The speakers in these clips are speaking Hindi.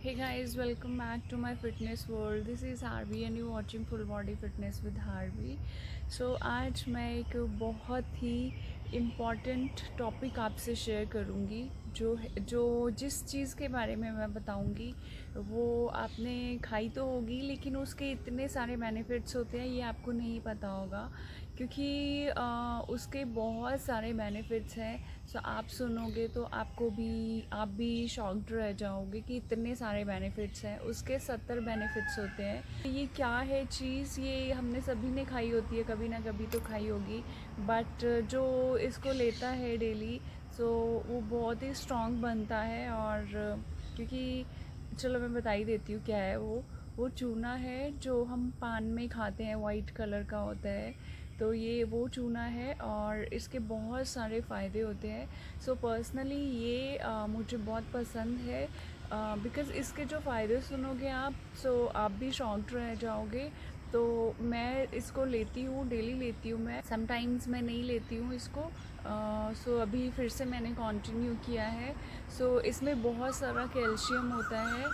Hey guys, welcome back to my fitness world. This is Harvey and you watching Full Body Fitness with Harvey. So आज मैं एक बहुत ही इम्पॉर्टेंट टॉपिक आपसे शेयर करूँगी जो जिस चीज़ के बारे में मैं बताऊँगी वो आपने खाई तो होगी, लेकिन उसके इतने सारे बेनिफिट्स होते हैं ये आपको नहीं पता होगा, क्योंकि उसके बहुत सारे बेनिफिट्स हैं। सो आप सुनोगे तो आप भी शॉक्ड रह जाओगे कि इतने सारे बेनिफिट्स हैं। उसके 70 बेनिफिट्स होते हैं। ये क्या है चीज़, ये हमने सभी ने खाई होती है, कभी ना कभी तो खाई होगी, बट जो इसको लेता है डेली सो वो बहुत ही स्ट्रॉन्ग बनता है। और क्योंकि चलो मैं बता ही देती हूँ क्या है वो चूना है जो हम पान में खाते हैं, वाइट कलर का होता है। तो ये वो चूना है और इसके बहुत सारे फ़ायदे होते हैं। सो पर्सनली ये मुझे बहुत पसंद है, बिकॉज़ इसके जो फ़ायदे सुनोगे आप सो आप भी शॉक्ड रह जाओगे। तो मैं इसको लेती हूँ, डेली लेती हूँ मैं। समटाइम्स मैं नहीं लेती हूँ इसको, सो अभी फिर से मैंने कंटिन्यू किया है। सो इसमें बहुत सारा कैल्शियम होता है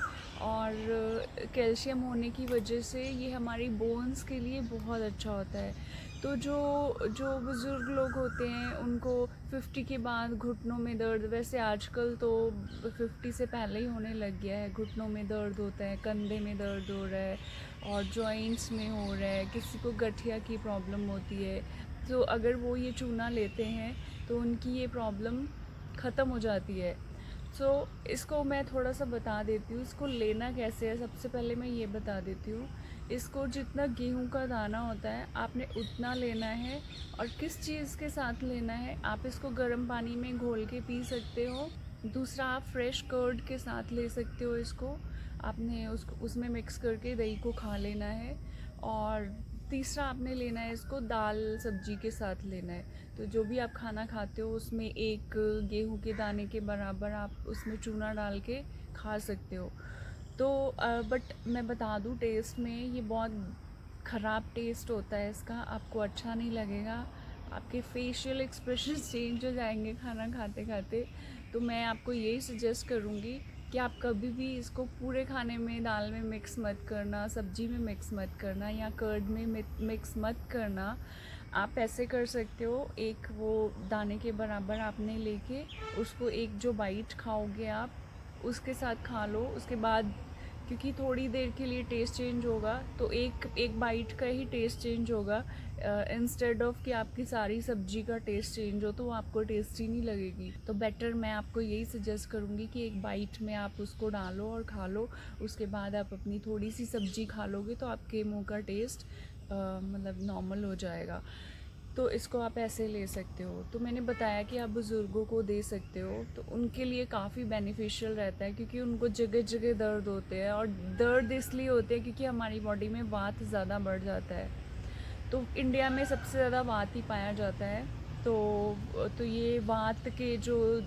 और कैल्शियम होने की वजह से ये हमारी बोन्स के लिए बहुत अच्छा होता है। तो जो जो बुज़ुर्ग लोग होते हैं उनको 50 के बाद घुटनों में दर्द, वैसे आजकल तो 50 से पहले ही होने लग गया है, घुटनों में दर्द होता है, कंधे में दर्द हो रहा है और जॉइंट्स में हो रहा है, किसी को गठिया की प्रॉब्लम होती है। तो अगर वो ये चूना लेते हैं तो उनकी ये प्रॉब्लम ख़त्म हो जाती है। सो इसको मैं थोड़ा सा बता देती हूँ, इसको लेना कैसे है। सबसे पहले मैं ये बता देती हूँ, इसको जितना गेहूं का दाना होता है आपने उतना लेना है। और किस चीज़ के साथ लेना है, आप इसको गर्म पानी में घोल के पी सकते हो। दूसरा, आप फ्रेश कर्ड के साथ ले सकते हो इसको, आपने उसको उसमें मिक्स करके दही को खा लेना है। और तीसरा आपने लेना है इसको दाल सब्जी के साथ लेना है। तो जो भी आप खाना खाते हो उसमें एक गेहूं के दाने के बराबर आप उसमें चूना डाल के खा सकते हो। तो बट मैं बता दूँ, टेस्ट में ये बहुत ख़राब टेस्ट होता है इसका, आपको अच्छा नहीं लगेगा, आपके फेशियल एक्सप्रेशन चेंज हो जाएंगे खाना खाते खाते। तो मैं आपको यही सजेस्ट करूँगी कि आप कभी भी इसको पूरे खाने में, दाल में मिक्स मत करना, सब्जी में मिक्स मत करना या कर्ड में मिक्स मत करना। आप ऐसे कर सकते हो, एक वो दाने के बराबर आपने लेके उसको एक जो बाइट खाओगे आप उसके साथ खा लो। उसके बाद क्योंकि थोड़ी देर के लिए टेस्ट चेंज होगा तो एक एक बाइट का ही टेस्ट चेंज होगा, इंस्टेड ऑफ कि आपकी सारी सब्जी का टेस्ट चेंज हो तो वो आपको टेस्टी नहीं लगेगी। तो बेटर मैं आपको यही सजेस्ट करूँगी कि एक बाइट में आप उसको डालो और खा लो। उसके बाद आप अपनी थोड़ी सी सब्जी खा लोगे तो आपके मुंह का टेस्ट मतलब नॉर्मल हो जाएगा। तो इसको आप ऐसे ले सकते हो। तो मैंने बताया कि आप बुज़ुर्गों को दे सकते हो, तो उनके लिए काफ़ी बेनिफिशियल रहता है, क्योंकि उनको जगह जगह दर्द होते हैं। और दर्द इसलिए होते हैं क्योंकि हमारी बॉडी में वात ज़्यादा बढ़ जाता है। तो इंडिया में सबसे ज़्यादा वात ही पाया जाता है। तो ये वात के जो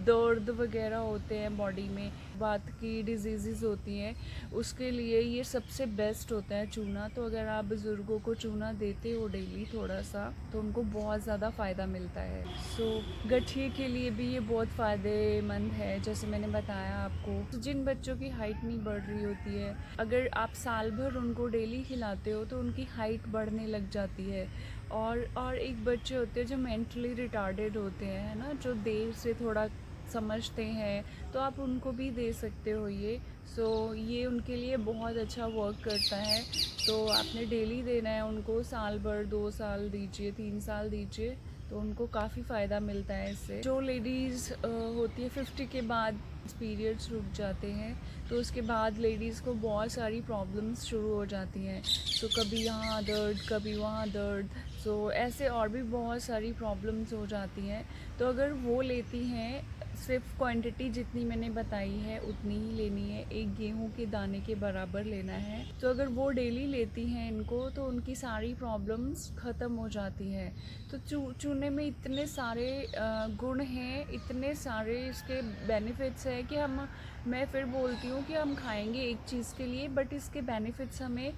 दर्द वगैरह होते हैं बॉडी में, वात की डिजीज़ होती हैं, उसके लिए ये सबसे बेस्ट होता है चूना। तो अगर आप बुज़ुर्गों को चूना देते हो डेली थोड़ा सा तो उनको बहुत ज़्यादा फ़ायदा मिलता है। सो गठिए के लिए भी ये बहुत फ़ायदेमंद है, जैसे मैंने बताया आपको। तो जिन बच्चों की हाइट नहीं बढ़ रही होती है, अगर आप साल भर उनको डेली खिलाते हो तो उनकी हाइट बढ़ने लग जाती है। और एक बच्चे होते हैं जो मेंटली रिटार्डेड होते हैं, है ना, जो देर से थोड़ा समझते हैं, तो आप उनको भी दे सकते हो ये। सो ये उनके लिए बहुत अच्छा वर्क करता है। तो आपने डेली देना है उनको, साल भर, 2 साल दीजिए, 3 साल दीजिए, तो उनको काफ़ी फ़ायदा मिलता है इससे। जो लेडीज़ होती है 50 के बाद पीरियड्स रुक जाते हैं, तो उसके बाद लेडीज़ को बहुत सारी प्रॉब्लम्स शुरू हो जाती हैं। तो कभी यहाँ दर्द, कभी वहाँ दर्द, सो ऐसे और भी बहुत सारी प्रॉब्लम्स हो जाती हैं। तो अगर वो लेती हैं, सिर्फ क्वांटिटी जितनी मैंने बताई है उतनी ही लेनी है, एक गेहूं के दाने के बराबर लेना है। तो अगर वो डेली लेती हैं इनको तो उनकी सारी प्रॉब्लम्स ख़त्म हो जाती हैं। तो चूने में इतने सारे गुण हैं, इतने सारे इसके बेनिफिट्स हैं कि मैं फिर बोलती हूँ कि हम खाएंगे एक चीज़ के लिए, बट इसके बेनिफिट्स हमें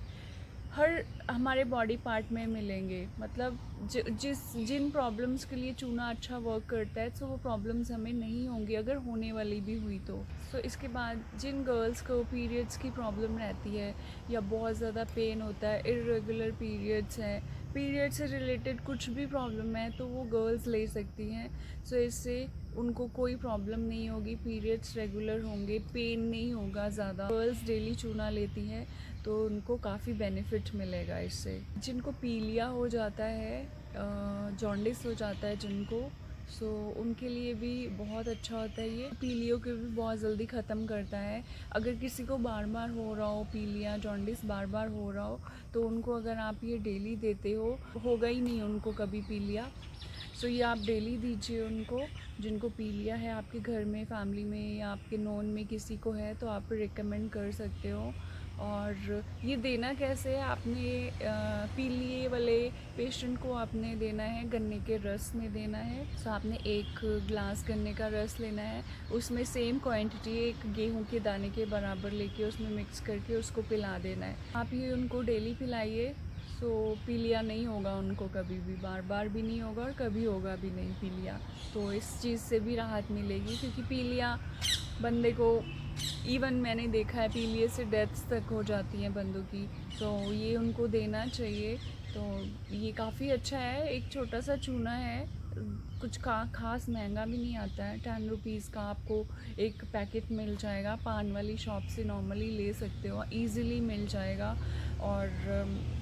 हर हमारे बॉडी पार्ट में मिलेंगे। मतलब जिन प्रॉब्लम्स के लिए चूना अच्छा वर्क करता है, तो वो प्रॉब्लम्स हमें नहीं होंगी, अगर होने वाली भी हुई तो। इसके बाद जिन गर्ल्स को पीरियड्स की प्रॉब्लम रहती है या बहुत ज़्यादा पेन होता है, इर्रेगुलर पीरियड्स हैं, पीरियड से रिलेटेड कुछ भी प्रॉब्लम है, तो वो गर्ल्स ले सकती हैं। इससे उनको कोई प्रॉब्लम नहीं होगी, पीरियड्स रेगुलर होंगे, पेन नहीं होगा ज़्यादा। गर्ल्स डेली चूना लेती हैं तो उनको काफ़ी बेनिफिट मिलेगा इससे। जिनको पीलिया हो जाता है, जॉन्डिस हो जाता है जिनको, उनके लिए भी बहुत अच्छा होता है ये। पीलियो को भी बहुत जल्दी ख़त्म करता है। अगर किसी को बार बार हो रहा हो पीलिया, जॉन्डिस बार बार हो रहा हो, तो उनको अगर आप ये डेली देते हो, होगा ही नहीं उनको कभी पीलिया। ये आप डेली दीजिए उनको। जिनको पीलिया है आपके घर में, फैमिली में या आपके नोन में किसी को है, तो आप रिकमेंड कर सकते हो। और ये देना कैसे है, आपने पीलिए वाले पेशेंट को आपने देना है गन्ने के रस में देना है। आपने 1 ग्लास गन्ने का रस लेना है, उसमें सेम क्वांटिटी 1 गेहूं के दाने के बराबर लेके उसमें मिक्स करके उसको पिला देना है। आप ये उनको डेली पिलाइए, पीलिया नहीं होगा उनको कभी भी, बार बार भी नहीं होगा और कभी होगा भी नहीं पीलिया। तो इस चीज़ से भी राहत मिलेगी, क्योंकि पीलिया बंदे को, इवन मैंने देखा है पीलिए से डेथ्स तक हो जाती हैं बंदों की। तो ये उनको देना चाहिए। तो ये काफ़ी अच्छा है, एक छोटा सा चूना है, कुछ खास महंगा भी नहीं आता है। 10 रुपीज़ का आपको एक पैकेट मिल जाएगा, पान वाली शॉप से नॉर्मली ले सकते हो, ईज़िली मिल जाएगा। और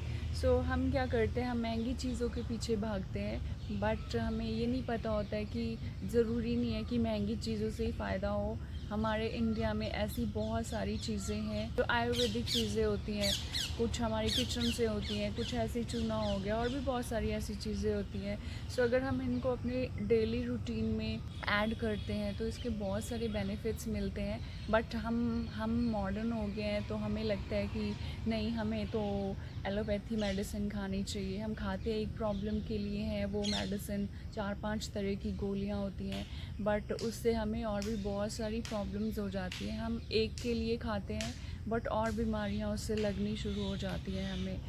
हम क्या करते हैं, हम महंगी चीज़ों के पीछे भागते हैं, बट हमें ये नहीं पता होता है कि ज़रूरी नहीं है कि महंगी चीज़ों से ही फ़ायदा हो। हमारे इंडिया में ऐसी बहुत सारी चीज़ें हैं जो आयुर्वेदिक चीज़ें होती हैं, कुछ हमारी किचन से होती हैं, कुछ ऐसी चूना हो गया, और भी बहुत सारी ऐसी चीज़ें होती हैं। अगर हम इनको अपने डेली रूटीन में ऐड करते हैं तो इसके बहुत सारे बेनिफिट्स मिलते हैं। बट हम मॉडर्न हो गए हैं, तो हमें लगता है कि नहीं, हमें तो एलोपैथी मेडिसिन खानी चाहिए। हम खाते हैं एक प्रॉब्लम के लिए है वो मेडिसिन, 4-5 तरह की गोलियां होती हैं, बट उससे हमें और भी बहुत सारी प्रॉब्लम्स हो जाती हैं। हम एक के लिए खाते हैं, बट और बीमारियां उससे लगनी शुरू हो जाती हैं हमें।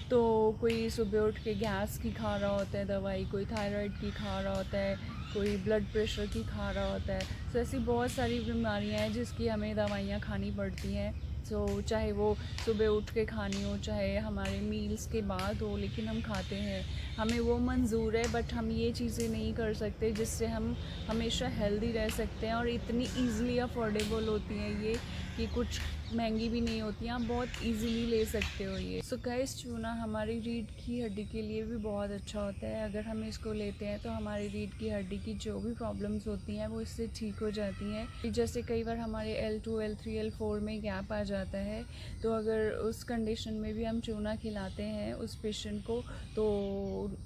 तो कोई सुबह उठ के गैस की खा रहा होता है दवाई, कोई थायराइड की खा रहा होता है, कोई ब्लड प्रेशर की खा रहा होता है। ऐसी बहुत सारी बीमारियां हैं जिसकी हमें दवाइयाँ खानी पड़ती हैं। चाहे वो सुबह उठ के खानी हो, चाहे हमारे मील्स के बाद हो, लेकिन हम खाते हैं, हमें वो मंजूर है। बट हम ये चीज़ें नहीं कर सकते जिससे हम हमेशा हेल्दी रह सकते हैं, और इतनी ईज़िली अफोर्डेबल होती हैं ये कि कुछ महंगी भी नहीं होती हैं, आप बहुत इजीली ले सकते हो ये। गाइस, चूना हमारी रीढ़ की हड्डी के लिए भी बहुत अच्छा होता है। अगर हम इसको लेते हैं तो हमारी रीढ़ की हड्डी की जो भी प्रॉब्लम्स होती हैं वो इससे ठीक हो जाती हैं। जैसे कई बार हमारे L2, L3, L4 में गैप आ जाता है, तो अगर उस कंडीशन में भी हम चूना खिलाते हैं उस पेशेंट को, तो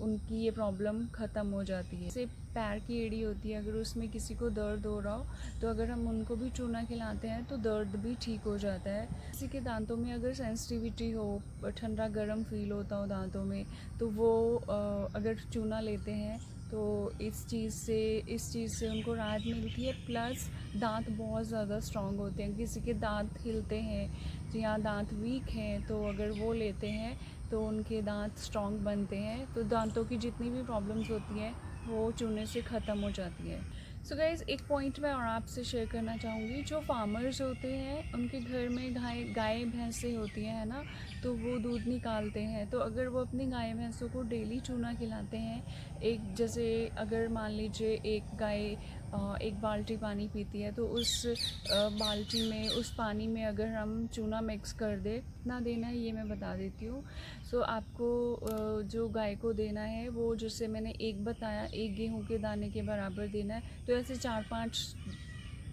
उनकी ये प्रॉब्लम ख़त्म हो जाती है। जैसे पैर की एड़ी होती है, अगर उसमें किसी को दर्द हो रहा हो, तो अगर हम उनको भी चूना खिलाते हैं तो दर्द भी ठीक हो जाता है। किसी के दांतों में अगर सेंसिटिविटी हो, ठंडा गर्म फील होता हो दांतों में, तो वो अगर चूना लेते हैं तो इस चीज़ से उनको राहत मिलती है। प्लस दांत बहुत ज़्यादा स्ट्रॉन्ग होते हैं। किसी के दांत हिलते हैं या दांत वीक हैं, तो अगर वो लेते हैं तो उनके दांत स्ट्रॉन्ग बनते हैं। तो दांतों की जितनी भी प्रॉब्लम्स होती हैं वो चूने से ख़त्म हो जाती है। गाइज़, एक पॉइंट मैं और आपसे शेयर करना चाहूँगी। जो फार्मर्स होते हैं उनके घर में गाय भैंसें होती हैं, है ना, तो वो दूध निकालते हैं। तो अगर वो अपनी गाय भैंसों को डेली चूना खिलाते हैं, जैसे अगर मान लीजिए एक गाय 1 बाल्टी पानी पीती है, तो उस बाल्टी में, उस पानी में अगर हम चूना मिक्स कर दें, कितना देना है ये मैं बता देती हूँ। आपको जो गाय को देना है वो, जैसे मैंने 1 बताया, 1 गेहूं के दाने के बराबर देना है, तो ऐसे 4-5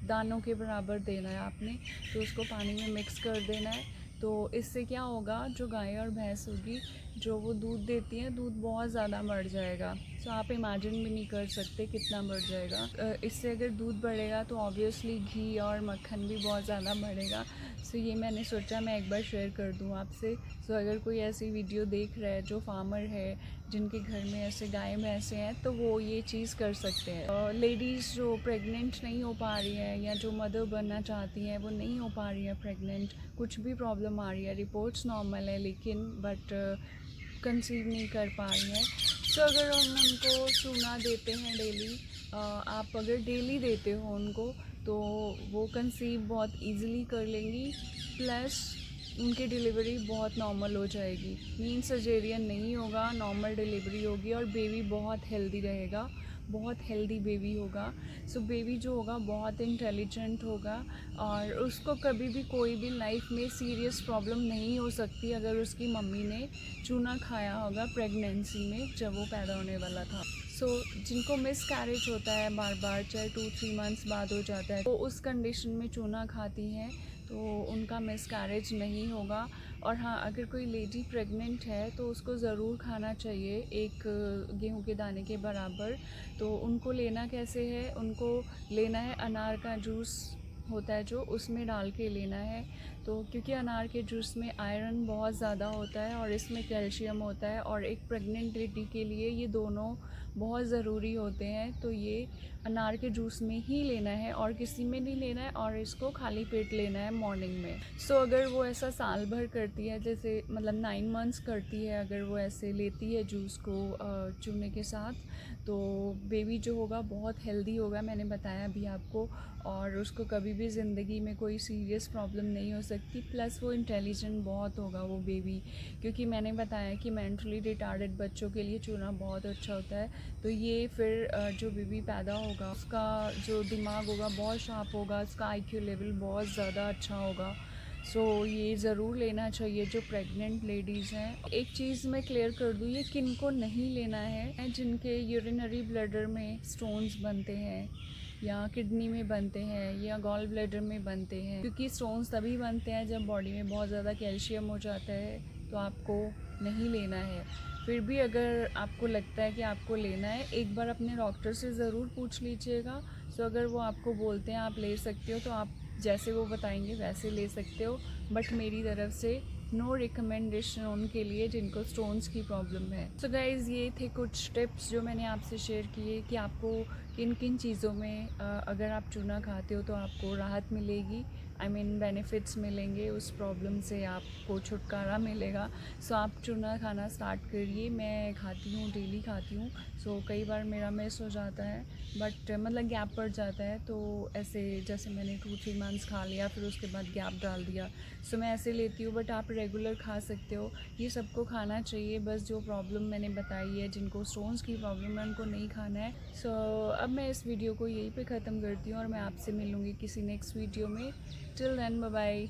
दानों के बराबर देना है आपने। तो उसको पानी में मिक्स कर देना है। तो इससे क्या होगा, जो गाय और भैंस होगी जो वो दूध देती हैं, दूध बहुत ज़्यादा बढ़ जाएगा। सो आप इमेजिन भी नहीं कर सकते कितना बढ़ जाएगा। इससे अगर दूध बढ़ेगा तो ऑब्वियसली घी और मक्खन भी बहुत ज़्यादा बढ़ेगा। सो ये मैंने सोचा मैं एक बार शेयर कर दूँ आपसे। सो अगर कोई ऐसी वीडियो देख रहा है जो फार्मर है, जिनके घर में ऐसे गाय भैंसे हैं, तो वो ये चीज़ कर सकते हैं। लेडीज़ जो प्रेग्नेंट नहीं हो पा रही हैं या जो मदर बनना चाहती हैं वो नहीं हो पा रही हैं प्रेग्नेंट, कुछ भी प्रॉब्लम आ रही है, रिपोर्ट्स नॉर्मल है लेकिन बट कंसीव नहीं कर पा रही हैं, तो अगर हम उनको चूना देते हैं डेली, आप अगर डेली देते हो उनको, तो वो कंसीव बहुत इजीली कर लेंगी, प्लस उनकी डिलीवरी बहुत नॉर्मल हो जाएगी। मीन सर्जेरियन नहीं होगा, नॉर्मल डिलीवरी होगी और बेबी बहुत हेल्दी रहेगा, बहुत हेल्दी बेबी होगा। सो बेबी जो होगा बहुत इंटेलिजेंट होगा और उसको कभी भी कोई भी लाइफ में सीरियस प्रॉब्लम नहीं हो सकती अगर उसकी मम्मी ने चूना खाया होगा प्रेगनेंसी में जब वो पैदा होने वाला था। जिनको मिस कैरेज होता है बार बार, चाहे 2-3 मंथ्स बाद हो जाता है, तो उस कंडीशन में चूना खाती हैं तो उनका मिस कैरेज नहीं होगा। और हाँ, अगर कोई लेडी प्रेग्नेंट है तो उसको ज़रूर खाना चाहिए एक गेहूं के दाने के बराबर। तो उनको लेना कैसे है, उनको लेना है अनार का जूस होता है जो, उसमें डाल के लेना है। तो क्योंकि अनार के जूस में आयरन बहुत ज़्यादा होता है और इसमें कैल्शियम होता है और एक प्रेग्नेंट लेडी के लिए ये दोनों बहुत ज़रूरी होते हैं। तो ये अनार के जूस में ही लेना है और किसी में नहीं लेना है और इसको खाली पेट लेना है मॉर्निंग में। अगर वो ऐसा साल भर करती है, जैसे मतलब 9 मंथ्स करती है, अगर वो ऐसे लेती है जूस को चूने के साथ, तो बेबी जो होगा बहुत हेल्दी होगा, मैंने बताया अभी आपको, और उसको कभी भी ज़िंदगी में कोई सीरियस प्रॉब्लम नहीं हो सकती। प्लस वो इंटेलिजेंट बहुत होगा वो बेबी, क्योंकि मैंने बताया कि मेंटली रिटार्डेड बच्चों के लिए चूना बहुत अच्छा होता है। तो ये फिर जो बेबी पैदा होगा उसका जो दिमाग होगा बहुत शार्प होगा, उसका आईक्यू लेवल बहुत ज़्यादा अच्छा होगा। ये ज़रूर लेना चाहिए जो प्रेग्नेंट लेडीज़ हैं। एक चीज़ मैं क्लियर कर दूँ, ये किन को नहीं लेना है, जिनके यूरिनरी ब्लैडर में स्टोन्स बनते हैं या किडनी में बनते हैं या गॉल ब्लैडर में बनते हैं, क्योंकि स्टोन्स तभी बनते हैं जब बॉडी में बहुत ज़्यादा कैल्शियम हो जाता है। तो आपको नहीं लेना है। फिर भी अगर आपको लगता है कि आपको लेना है, एक बार अपने डॉक्टर से ज़रूर पूछ लीजिएगा। अगर वो आपको बोलते हैं आप ले सकते हो, तो आप जैसे वो बताएंगे वैसे ले सकते हो, बट मेरी तरफ से नो रिकमेंडेशन उनके लिए जिनको स्टोन्स की प्रॉब्लम है। गाइज़, ये थे कुछ टिप्स जो मैंने आपसे शेयर किए कि आपको किन किन चीज़ों में अगर आप चूना खाते हो तो आपको राहत मिलेगी, आई मीन बेनिफिट्स मिलेंगे, उस प्रॉब्लम से आपको छुटकारा मिलेगा। आप चूना खाना स्टार्ट करिए। मैं खाती हूँ, डेली खाती हूँ। कई बार मेरा मिस हो जाता है, बट मतलब गैप पड़ जाता है, तो ऐसे जैसे मैंने 2-3 मंथ्स खा लिया फिर उसके बाद गैप डाल दिया। मैं ऐसे लेती हूँ, बट आप रेगुलर खा सकते हो। ये सबको खाना चाहिए, बस जो प्रॉब्लम मैंने बताई है, जिनको स्टोन्स की प्रॉब्लम है उनको नहीं खाना है। अब मैं इस वीडियो को यहीं पे ख़त्म करती हूँ और मैं आपसे मिलूँगी किसी नेक्स्ट वीडियो में। Till then, bye bye.